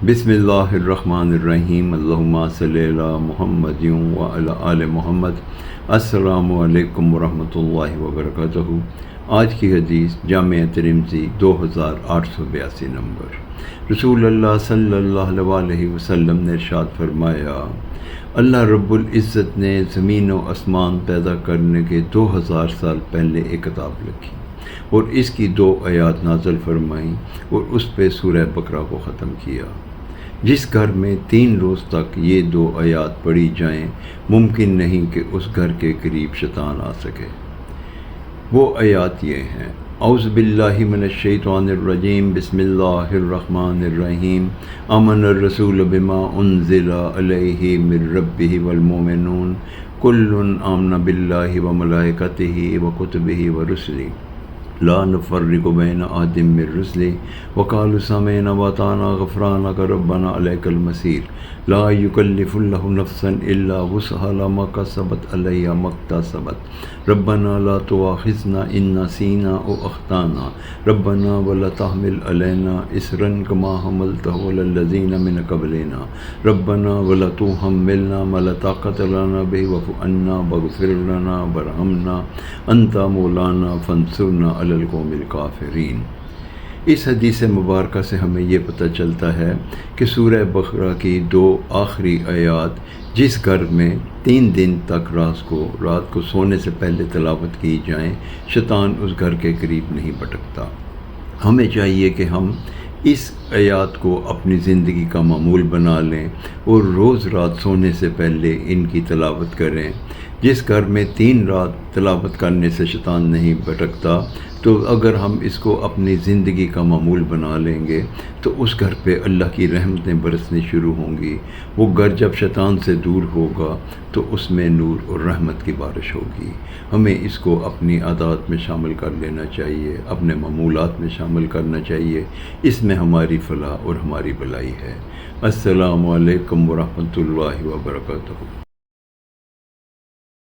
بسم اللہ الرحمن الرحیم، اللہم صلی علی محمد وعلی آل محمد۔ السلام علیکم ورحمۃ اللہ وبرکاتہ۔ آج کی حدیث جامع ترمذی 2882 نمبر۔ رسول اللہ صلی اللہ علیہ وسلم نے ارشاد فرمایا، اللہ رب العزت نے زمین و آسمان پیدا کرنے کے 2000 سال پہلے ایک کتاب لکھی اور اس کی 2 آیات نازل فرمائیں اور اس پہ سورہ بقرہ کو ختم کیا۔ جس گھر میں 3 روز تک یہ 2 آیات پڑھی جائیں، ممکن نہیں کہ اس گھر کے قریب شیطان آ سکے۔ وہ آیات یہ ہیں: اعوذ باللہ من الشیطان الرجیم، بسم اللہ الرحمن الرحیم، آمن الرسول بما انزل علیہ من ربہ والمؤمنون کل آمن باللہ وملائکتہ وکتبہ ورسلہ لا نفرق بین احد من رسلہ وقالوا سمعنا واطعنا غفرانک ربنا الیک المصیر لا یکلف اللہ نفسا الا وسعها لها ما کسبت علیہا ما اکتسبت ربنا لا تؤاخذنا ان نسینا او اخطانا ربنا ولا تحمل علینا اصرا کما حملته علی الذین من قبلنا ربنا ولا تحملنا ما لا طاقت لنا به واعف عنا واغفر لنا وارحمنا انت مولانا فانصرنا علی القوم الکافرین۔ اس حدیث مبارکہ سے ہمیں یہ پتہ چلتا ہے کہ سورہ بقرہ کی 2 آخری آیات جس گھر میں 3 دن تک رات کو سونے سے پہلے تلاوت کی جائیں، شیطان اس گھر کے قریب نہیں بھٹکتا۔ ہمیں چاہیے کہ ہم اس آیات کو اپنی زندگی کا معمول بنا لیں اور روز رات سونے سے پہلے ان کی تلاوت کریں۔ جس گھر میں 3 رات تلاوت کرنے سے شیطان نہیں بھٹکتا، تو اگر ہم اس کو اپنی زندگی کا معمول بنا لیں گے تو اس گھر پہ اللہ کی رحمتیں برسنی شروع ہوں گی۔ وہ گھر جب شیطان سے دور ہوگا تو اس میں نور اور رحمت کی بارش ہوگی۔ ہمیں اس کو اپنی عادات میں شامل کر لینا چاہیے، اپنے معمولات میں شامل کرنا چاہیے۔ اس میں ہماری فلاح اور ہماری بھلائی ہے۔ السلام علیکم ورحمۃ اللہ وبرکاتہ۔